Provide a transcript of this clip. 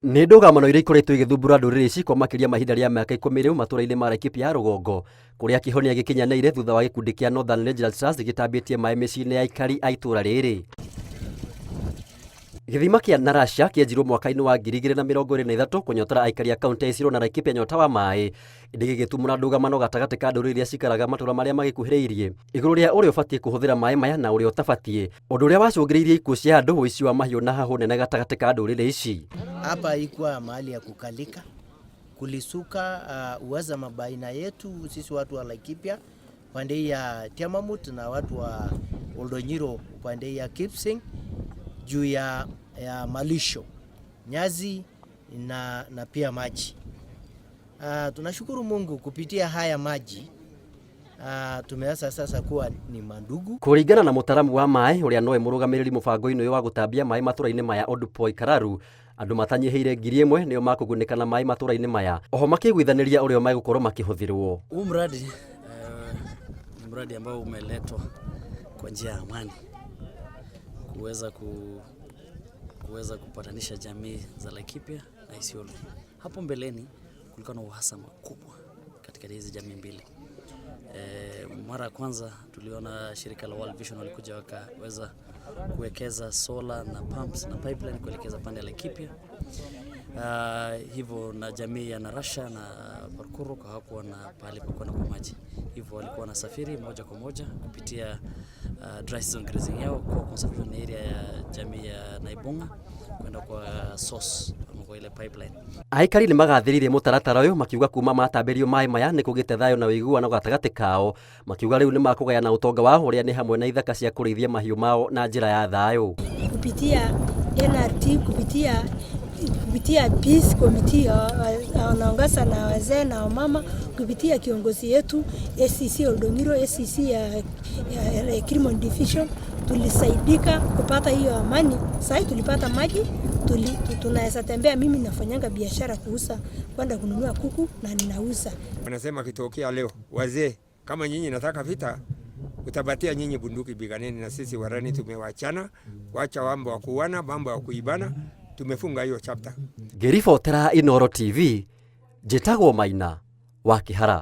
Nĩ ndũgamano iria ikoretwo igĩthumbũra ndũrĩrĩ ici kwa makĩria mahinda rĩa mĩaka 10 rĩu matũũra-inĩ ma Laikipia ya rũgongo, kũrĩa kĩhonia gĩkinyanĩire thutha wa gĩkundi kĩa Northern Rangers Trust gĩtambĩtie maĩ mĩciĩ-inĩ ya aikari a itũũra rĩrĩ. Gĩthima kĩa Narasha kĩenjirwo mwaka-inĩ wa 2023 kũnyotera aikari a kaunti ya Isiolo na Laikipia nyota wa maĩ, ĩndĩ gĩgĩtumũra ndũgamano gatagatĩ ka ndũrĩrĩ iria cikaraga matũũra marĩa magĩkuhĩrĩirie igũrũ rĩa ũrĩa ũbatiĩ kũhũthĩra maĩ maya na ũrĩa ũtabatiĩ, ũndũ ũrĩa wacũngĩrĩirie ikuũ cia andũ, ũici wa mahiũ na hahũ nene gatagatĩ ka ndũrĩrĩ ici. Hapa haikuwa mahali ya kukalika, kulisuka uhasama baina yetu sisi watu wa Laikipia pande ya Tiamamut na watu wa Oldonyiro pande ya Kipsing juu ya malisho, nyazi na pia maji. Tunashukuru Mungu kupitia haya maji tumeanza sasa kuwa ni mandugu. Kũringana na mũtaramu wa maĩ ũrĩa nowe mũrũgamĩrĩri mũbango-inĩ ũyũ wa gũtambia maĩ matũũra-inĩ maya Odupoi Kararu, andũ matanyihĩire 1000 nĩo makũgunĩka na maĩ matũũra-inĩ maya, oho makĩgwithanĩria ũrĩa megũkorwo makĩhũthĩrwo. Huu mradi ni mradi ambao umeletwa kwa njia ya amani kuweza kupatanisha jamii za Laikipia na Isiolo. Hapo mbeleni kulikuwa na uhasama kubwa katika hizi jamii mbili. Mara ya kwanza tuliona shirika la World Vision walikuja wakaweza kuwekeza solar na pumps na pipeline kuelekeza pande ya Laikipia. Hivyo na jamii ya Narasha na Parkuru hawakuwa na pahali pa kwenda kwa maji, hivyo walikuwa wanasafiri moja kwa moja kupitia dry season grazing yao kwa conservation area ya jamii ya Naibunga kwenda kwa source kwa ile pipeline. Aikari nĩ magathĩrĩirie mũtaratara ũyũ makiuga kuma matambĩrio maĩ maya nĩ kũgĩte thayũ na ũiguano gatagatĩ kao, makiuga rĩu nĩ makũgayana ũtonga wao ũrĩa nĩ hamwe na ithaka cia kũrĩithia mahiũ mao na njĩra ya thayũ. Kupitia NRT, kupitia peace committee wanaongeza na wazee na wamama, kupitia kiongozi yetu SCC Oldonyiro, SCC ya Criminal Division, tulisaidika kupata hiyo amani. Sasa tulipata maji, tunaweza tembea. Mimi nafanyanga biashara kuuza, kwenda kununua kuku na ninauza. Wanasema kitokea leo, wazee kama nyinyi nataka vita, utabatia nyinyi bunduki, biganeni na sisi warani tumewachana, wacha mambo ya kuuana, mambo ya kuibana, tumefunga hiyo chapter. Ngĩribotera Inooro TV, njĩtagwo Maina wa Kĩhara.